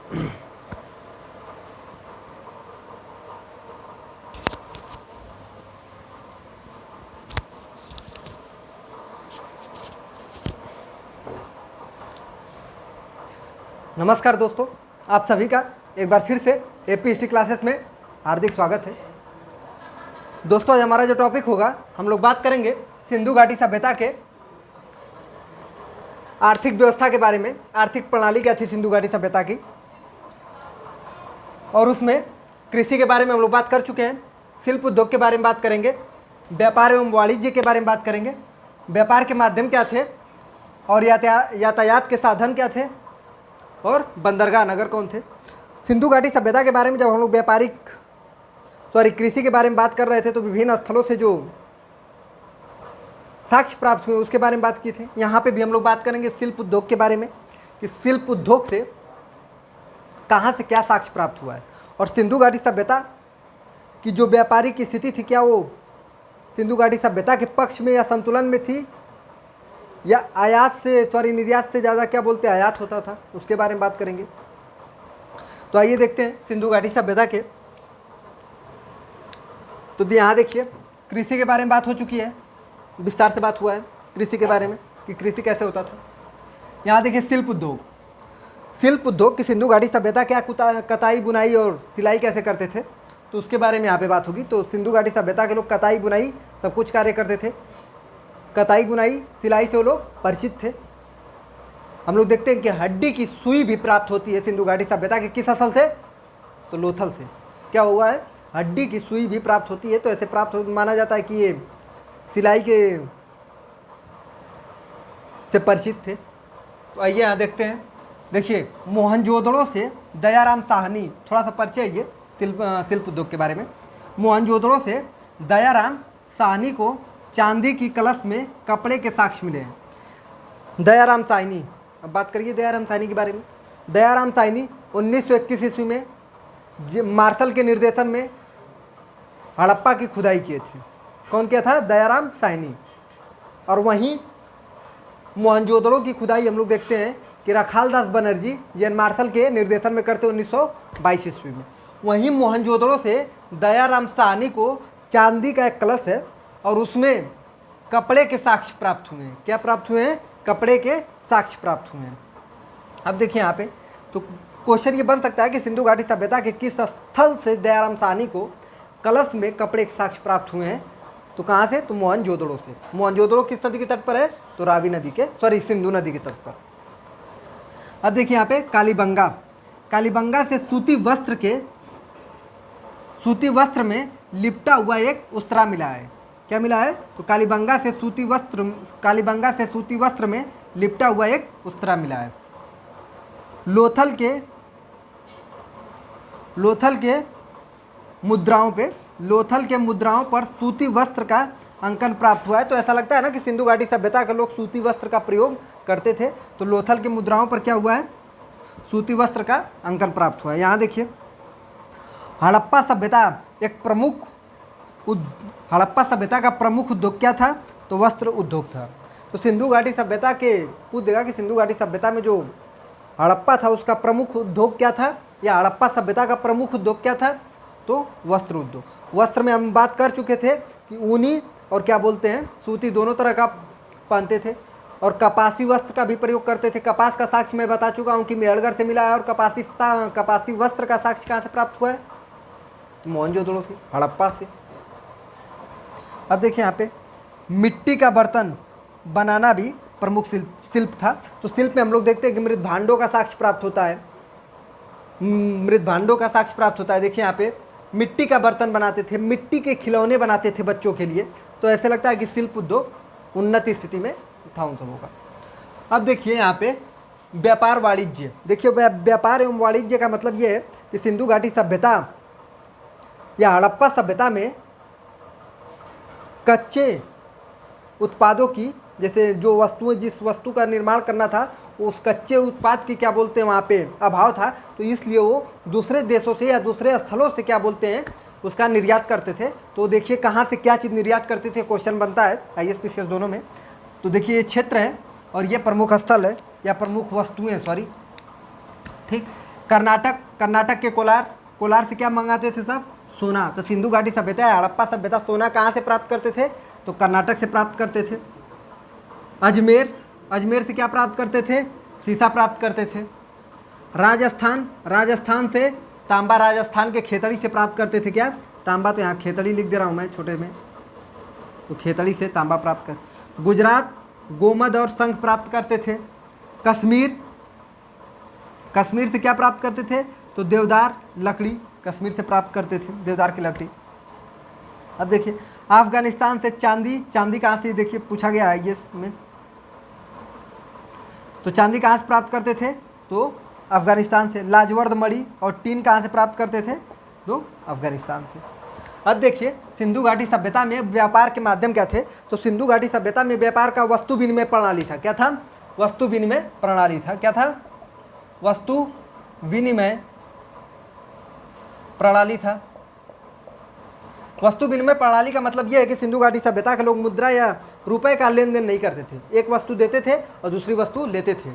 नमस्कार दोस्तों, आप सभी का एक बार फिर से एपी हिस्ट्री क्लासेस में हार्दिक स्वागत है। दोस्तों, आज हमारा जो टॉपिक होगा, हम लोग बात करेंगे सिंधु घाटी सभ्यता के आर्थिक व्यवस्था के बारे में। आर्थिक प्रणाली क्या थी सिंधु घाटी सभ्यता की, और उसमें कृषि के बारे में हम लोग बात कर चुके हैं। शिल्प उद्योग के बारे में बात करेंगे, व्यापार एवं वाणिज्य के बारे में बात करेंगे, व्यापार के माध्यम क्या थे और यातायात के साधन क्या थे, और बंदरगाह नगर कौन थे। सिंधु घाटी सभ्यता के बारे में जब हम लोग कृषि के बारे में बात कर रहे थे, तो विभिन्न स्थलों से जो साक्ष्य प्राप्त हुए उसके बारे में बात की थी। यहाँ पे भी हम लोग बात करेंगे शिल्प उद्योग के बारे में, कि शिल्प उद्योग से कहाँ से क्या साक्ष्य प्राप्त हुआ है, और सिंधु घाटी सभ्यता की जो व्यापारी की स्थिति थी, क्या वो सिंधु घाटी सभ्यता के पक्ष में या संतुलन में थी, या निर्यात से ज़्यादा आयात होता था, उसके बारे में बात करेंगे। तो आइए देखते हैं सिंधु घाटी सभ्यता के। तो यहाँ देखिए, कृषि के बारे में बात हो चुकी है, विस्तार से बात हुआ है कृषि के बारे में कि कृषि कैसे होता था। यहाँ देखिए शिल्प उद्योग की सिंधु घाटी सभ्यता क्या कताई बुनाई और सिलाई कैसे करते थे, तो उसके बारे में यहाँ पे बात होगी। तो सिंधु घाटी सभ्यता के लोग कताई बुनाई सब कुछ कार्य करते थे। कताई बुनाई सिलाई से वो लोग परिचित थे। हम लोग देखते हैं कि हड्डी की सुई भी प्राप्त होती है सिंधु घाटी सभ्यता के किस असल से, तो लोथल से। क्या हुआ है, हड्डी की सुई भी प्राप्त होती है। तो ऐसे माना जाता है कि ये सिलाई के से परिचित थे। तो आइए यहाँ देखते हैं। देखिए, मोहनजोदड़ो से दयाराम साहनी, थोड़ा सा परिचय ये शिल्प उद्योग के बारे में। मोहनजोदड़ो से दयाराम साहनी को चांदी की कलश में कपड़े के साक्ष्य मिले हैं। दयाराम साहनी, अब बात करिए दयाराम साहनी के बारे में। दयाराम साहनी 1921 ईस्वी में मार्शल के निर्देशन में हड़प्पा की खुदाई किए थे। कौन किया था, दयाराम साहनी। और वहीं मोहनजोदड़ो की खुदाई हम लोग देखते हैं कि रखालदास बनर्जी जैन मार्शल के निर्देशन में करते 1922 ईस्वी में। वहीं मोहनजोदड़ो से दयाराम साहनी को चांदी का एक कलश है और उसमें कपड़े के साक्ष्य प्राप्त हुए हैं। क्या प्राप्त हुए हैं, कपड़े के साक्ष्य प्राप्त हुए हैं। अब देखिए यहाँ पे, तो क्वेश्चन ये बन सकता है कि सिंधु घाटी सभ्यता के किस स्थल से दयाराम साहनी को कलश में कपड़े के साक्ष्य प्राप्त हुए हैं, तो कहाँ से, तो मोहनजोदड़ो से। मोहनजोदड़ो किस नदी के तट पर है, तो रावी नदी के सिंधु नदी के तट पर। अब देखिए यहाँ पे कालीबंगा से सूती वस्त्र में लिपटा हुआ एक उस्तरा मिला है। क्या मिला है, तो कालीबंगा से सूती वस्त्र में लिपटा हुआ एक उस्तरा मिला है। लोथल के मुद्राओं पर सूती वस्त्र का अंकन प्राप्त हुआ है। तो ऐसा लगता है ना कि सिंधु घाटी सभ्यता के लोग सूती वस्त्र का प्रयोग करते थे। तो लोथल के मुद्राओं पर क्या हुआ है, सूती वस्त्र का अंकन प्राप्त हुआ है। यहाँ देखिए, हड़प्पा सभ्यता का प्रमुख उद्योग क्या था, तो वस्त्र उद्योग था। तो सिंधु घाटी सभ्यता के पूछ देगा कि सिंधु घाटी सभ्यता में जो हड़प्पा था उसका प्रमुख उद्योग क्या था, या हड़प्पा सभ्यता का प्रमुख उद्योग क्या था, तो वस्त्र उद्योग। वस्त्र में हम बात कर चुके थे कि ऊनी और सूती दोनों तरह का पहनते थे, और कपासी वस्त्र का भी प्रयोग करते थे। कपास का साक्ष्य मैं बता चुका हूँ कि मेहरगढ़ से मिला है, और कपासी वस्त्र का साक्ष्य कहाँ से प्राप्त हुआ है, तो मोहनजोदड़ो से, हड़प्पा से। अब देखिए यहाँ पे, मिट्टी का बर्तन बनाना भी प्रमुख शिल्प था। तो शिल्प में हम लोग देखते हैं कि मृत भांडों का साक्ष्य प्राप्त होता है। देखिए यहाँ पे, मिट्टी का बर्तन बनाते थे, मिट्टी के खिलौने बनाते थे बच्चों के लिए। तो ऐसे लगता है कि शिल्प उद्योग उन्नति स्थिति में था उन सबों का। अब देखिए यहाँ पे, व्यापार वाणिज्य। देखिए, व्यापार एवं वाणिज्य का मतलब ये है कि सिंधु घाटी सभ्यता या हड़प्पा सभ्यता में कच्चे उत्पादों की, जैसे जिस वस्तु का निर्माण करना था, उस कच्चे उत्पाद की वहाँ पे अभाव था। तो इसलिए वो दूसरे देशों से या दूसरे स्थलों से उसका निर्यात करते थे। तो देखिए कहाँ से क्या चीज़ निर्यात करते थे, क्वेश्चन बनता है IAS PCS दोनों में। तो देखिए, ये क्षेत्र है और ये प्रमुख स्थल है या प्रमुख वस्तुएं, ठीक। कर्नाटक के कोलार से क्या मंगाते थे सब? सोना। तो सिंधु घाटी सभ्यता या हड़प्पा सभ्यता सोना कहाँ से प्राप्त करते थे? तो कर्नाटक से प्राप्त करते थे। अजमेर से क्या प्राप्त करते थे? सीसा प्राप्त करते थे। राजस्थान से तांबा, राजस्थान के खेतड़ी से प्राप्त करते थे क्या? तांबा। तो यहाँ खेतड़ी लिख दे रहा हूँ मैं छोटे में, तो खेतड़ी से तांबा प्राप्त कर। गुजरात गोमद और शंख प्राप्त करते थे। कश्मीर से क्या प्राप्त करते थे? तो देवदार लकड़ी कश्मीर से प्राप्त करते थे, देवदार की लकड़ी। अब देखिए अफगानिस्तान से चांदी कहाँ से, देखिए पूछा गया है ये में। तो चांदी कहाँ से प्राप्त करते थे? तो अफगानिस्तान से। लाजवर्द मणि और टीन कहाँ से प्राप्त करते थे? तो अफगानिस्तान से। अब देखिए सिंधु घाटी सभ्यता में व्यापार के माध्यम क्या थे? तो सिंधु घाटी सभ्यता में व्यापार का वस्तु विनिमय प्रणाली था। क्या था? वस्तु विनिमय प्रणाली था। क्या था? वस्तु विनिमय प्रणाली था। वस्तु विनिमय प्रणाली का मतलब यह है कि सिंधु घाटी सभ्यता के लोग मुद्रा या रुपए का लेन देन नहीं करते थे, एक वस्तु देते थे और दूसरी वस्तु लेते थे,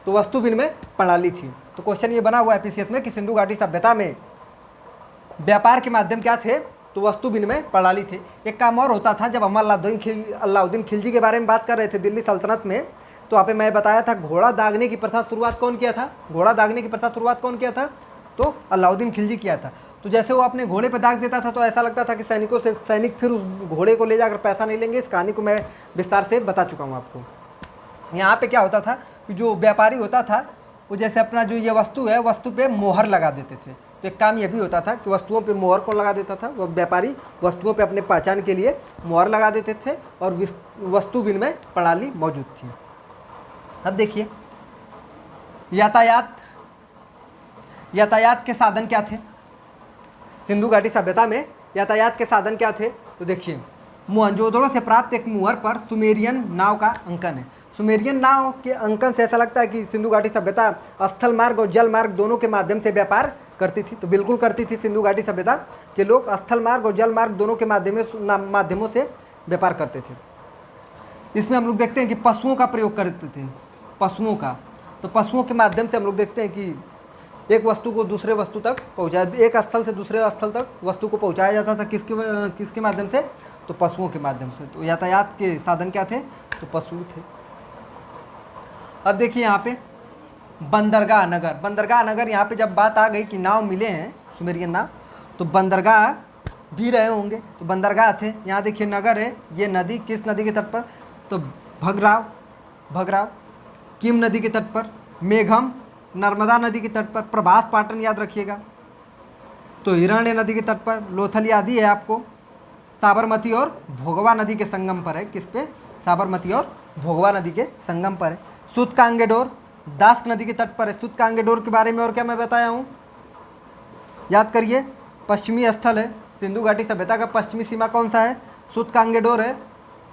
तो वस्तु विनिमय प्रणाली थी। तो क्वेश्चन ये बना हुआ है पीसीएस में कि सिंधु घाटी सभ्यता में व्यापार के माध्यम क्या थे? तो वस्तु विनिमय प्रणाली थे। एक काम और होता था, जब हम अलाउद्दीन खिलजी के बारे में बात कर रहे थे दिल्ली सल्तनत में, तो वहाँ पे मैं बताया था घोड़ा दागने की प्रथा शुरुआत कौन किया था? घोड़ा दागने की प्रथा शुरुआत कौन किया था? तो अलाउद्दीन खिलजी किया था। तो जैसे वो अपने घोड़े पर दाग देता था तो ऐसा लगता था कि सैनिक फिर उस घोड़े को ले जाकर पैसा नहीं लेंगे। इस कहानी को मैं विस्तार से बता चुका हूँ आपको। यहाँ पे क्या होता था कि जो व्यापारी होता था वो जैसे अपना जो ये वस्तु है, वस्तु पे मोहर लगा देते थे। तो एक काम ये भी होता था कि वस्तुओं पे मोहर कौन लगा देता था? वो व्यापारी वस्तुओं पे अपने पहचान के लिए मोहर लगा देते थे और वस्तु विनिमय प्रणाली मौजूद थी। अब देखिए यातायात के साधन क्या थे? सिंधु घाटी सभ्यता में यातायात के साधन क्या थे? तो देखिए मोहनजोदड़ो से प्राप्त एक मुहर पर सुमेरियन नाव का अंकन है। सुमेरियन नाव के अंकन से ऐसा लगता है कि सिंधु घाटी सभ्यता स्थल मार्ग और जल मार्ग दोनों के माध्यम से व्यापार करती थी। तो बिल्कुल करती थी सिंधु घाटी सभ्यता के लोग, स्थल मार्ग और जल मार्ग दोनों के माध्यमों से व्यापार करते थे। इसमें हम लोग देखते हैं कि पशुओं का प्रयोग करते थे, पशुओं का। तो पशुओं के माध्यम से हम लोग देखते हैं कि एक वस्तु को दूसरे वस्तु तक पहुँचाया, एक स्थल से दूसरे स्थल तक वस्तु को पहुँचाया जाता था। किसके माध्यम से? तो पशुओं के माध्यम से। तो यातायात के साधन क्या थे? तो पशु थे। अब देखिए यहाँ पे बंदरगाह नगर, यहाँ पे जब बात आ गई कि नाव मिले हैं सुमेरियन नाव, तो बंदरगाह भी रहे होंगे। तो बंदरगाह थे। यहाँ देखिए नगर है, ये नदी किस नदी के तट पर? तो भगराव किम नदी के तट पर, मेघम नर्मदा नदी के तट पर, प्रभास पाटन याद रखिएगा तो हिरण्य नदी के तट पर, लोथल याद ही है आपको, साबरमती और भोगवा नदी के संगम पर है। किस पे? साबरमती और भोगवा नदी के संगम पर है। सूतकांगेडोर दास नदी के तट पर है। सूतकांगेडोर के बारे में और क्या मैं बताया हूँ? याद करिए, पश्चिमी स्थल है। सिंधु घाटी सभ्यता का पश्चिमी सीमा कौन सा है? सूतकांगेडोर है।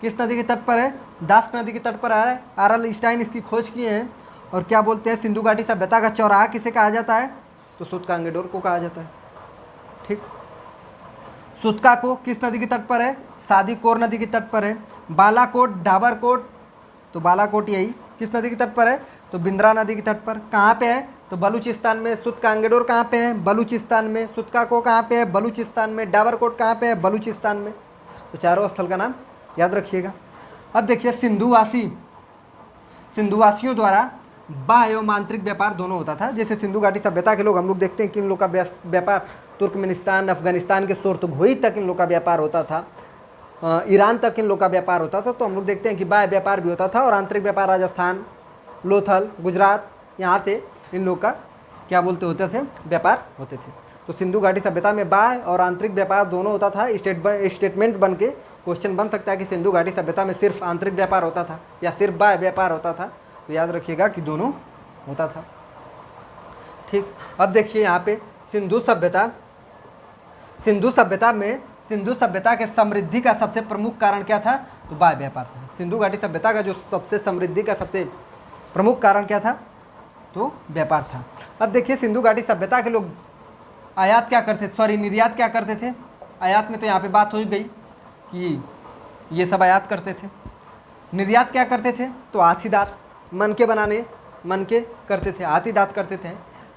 किस नदी के तट पर है? दास नदी के तट पर आ रहा है। आरएल स्टाइन इसकी खोज किए हैं। और क्या बोलते हैं, सिंधु घाटी सभ्यता का चौराहा किसे कहा जाता है? तो सूतकांगेडोर को कहा जाता है। ठीक। सूतका को किस नदी के तट पर है? सादीकोर नदी के तट पर है। बालाकोट डाबरकोट, तो बालाकोट यही किस नदी के तट पर है? तो बिंद्रा नदी के तट पर। कहाँ पे है? तो बलूचिस्तान में। सूतकांगेडोर कहाँ पे है? बलूचिस्तान में। सूतका को कहाँ पे है? बलूचिस्तान में। डाबरकोट कहाँ पे है? बलूचिस्तान में। तो चारों स्थल का नाम याद रखिएगा। अब देखिए सिंधुवासियों द्वारा बाह्य एवं आंतरिक व्यापार दोनों होता था। जैसे सिंधु घाटी सभ्यता के लोग, हम लोग देखते हैं कि इन लोग का व्यापार तुर्कमेनिस्तान, अफगानिस्तान के सोर्तघोई तक इन लोग का व्यापार होता था, ईरान तक इन लोग का व्यापार होता था। तो हम लोग देखते हैं कि बाह्य व्यापार भी होता था और आंतरिक व्यापार राजस्थान, लोथल, गुजरात, यहाँ से इन लोग का क्या बोलते होते थे? व्यापार होते थे। तो सिंधु घाटी सभ्यता में बाह्य और आंतरिक व्यापार दोनों होता था। स्टेटमेंट बन के क्वेश्चन बन सकता है कि सिंधु घाटी सभ्यता में सिर्फ आंतरिक व्यापार होता था या सिर्फ बाह्य व्यापार होता था। तो याद रखिएगा कि दोनों होता था। ठीक। अब देखिए यहाँ पे सिंधु सभ्यता के समृद्धि का सबसे प्रमुख कारण क्या था? तो बाह्य व्यापार था। सिंधु घाटी सभ्यता का जो सबसे समृद्धि का सबसे प्रमुख कारण क्या था? तो व्यापार था। अब देखिए सिंधु घाटी सभ्यता के लोग निर्यात क्या करते थे? आयात में तो यहाँ पे बात हो गई कि ये सब आयात करते थे। निर्यात क्या करते थे? तो हाथी दाँत, मनके करते थे, हाथी दाँत करते थे।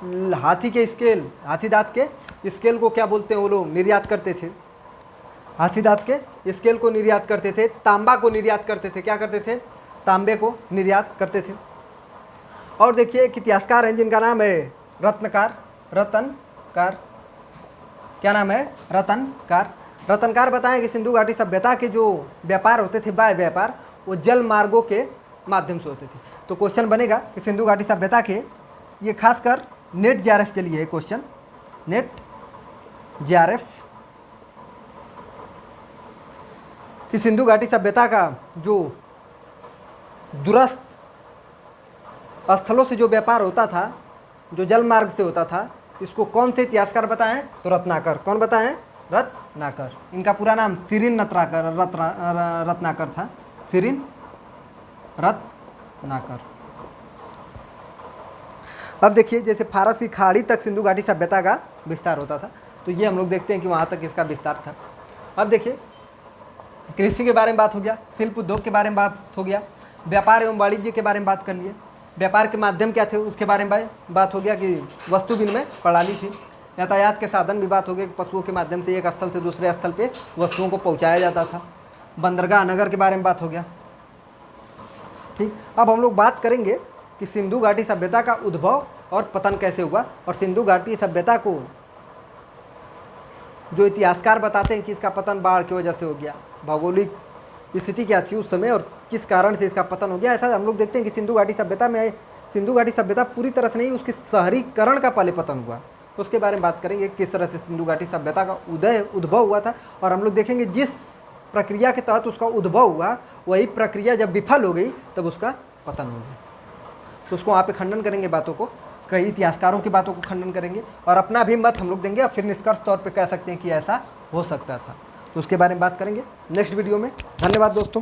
हाथी के स्केल, हाथी दांत के स्केल को क्या बोलते हैं वो लोग निर्यात करते थे, हाथी दांत के स्केल को निर्यात करते थे, तांबा को निर्यात करते थे, क्या करते थे, तांबे को निर्यात करते थे। और देखिए एक इतिहासकार हैं जिनका नाम है रत्नकार, क्या नाम है, रत्नकार बताएं कि सिंधु घाटी सभ्यता के जो व्यापार होते थे, वायु व्यापार, वो जल मार्गों के माध्यम से होते थे। तो क्वेश्चन बनेगा कि सिंधु घाटी सभ्यता के, ये खासकर नेट जेआरएफ के लिए है क्वेश्चन, नेट जेआरएफ, कि सिंधु घाटी सभ्यता का जो दूरस्थ स्थलों से जो व्यापार होता था, जो जल मार्ग से होता था, इसको कौन से इतिहासकार बताएं, तो रत्नाकर। कौन बताएं, रत्नाकर। इनका पूरा नाम सिरिन रत्नाकर था, सिरिन रत्नाकर। अब देखिए जैसे फारस की खाड़ी तक सिंधु घाटी सभ्यता का विस्तार होता था, तो ये हम लोग देखते हैं कि वहाँ तक इसका विस्तार था। अब देखिए कृषि के बारे में बात हो गया, शिल्प उद्योग के बारे में बात हो गया, व्यापार एवं वाणिज्य के बारे में बात कर लिए, व्यापार के माध्यम क्या थे उसके बारे में बात हो गया कि वस्तु विनिमय प्रणाली थी, यातायात के साधन भी बात हो गए कि पशुओं के माध्यम से एक स्थल से दूसरे स्थल पे वस्तुओं को पहुंचाया जाता था, बंदरगाह नगर के बारे में बात हो गया। ठीक, अब हम लोग बात करेंगे कि सिंधु घाटी सभ्यता का उद्भव और पतन कैसे हुआ, और सिंधु घाटी सभ्यता को जो इतिहासकार बताते हैं कि इसका पतन बाढ़ की वजह से हो गया, भौगोलिक स्थिति क्या थी उस समय और किस कारण से इसका पतन हो गया। ऐसा हम लोग देखते हैं कि सिंधु घाटी सभ्यता में, सिंधु घाटी सभ्यता पूरी तरह से नहीं, उसके शहरीकरण का पहले पतन हुआ, उसके बारे में बात करेंगे किस तरह से सिंधु घाटी सभ्यता का उद्भव हुआ था। और हम लोग देखेंगे जिस प्रक्रिया के तहत उसका उद्भव हुआ, वही प्रक्रिया जब विफल हो गई तब उसका पतन हो गया। तो उसको वहाँ पे खंडन करेंगे बातों को, कई इतिहासकारों की बातों को खंडन करेंगे और अपना भी मत हम लोग देंगे और फिर निष्कर्ष तौर पे कह सकते हैं कि ऐसा हो सकता था। तो उसके बारे में बात करेंगे नेक्स्ट वीडियो में। धन्यवाद दोस्तों।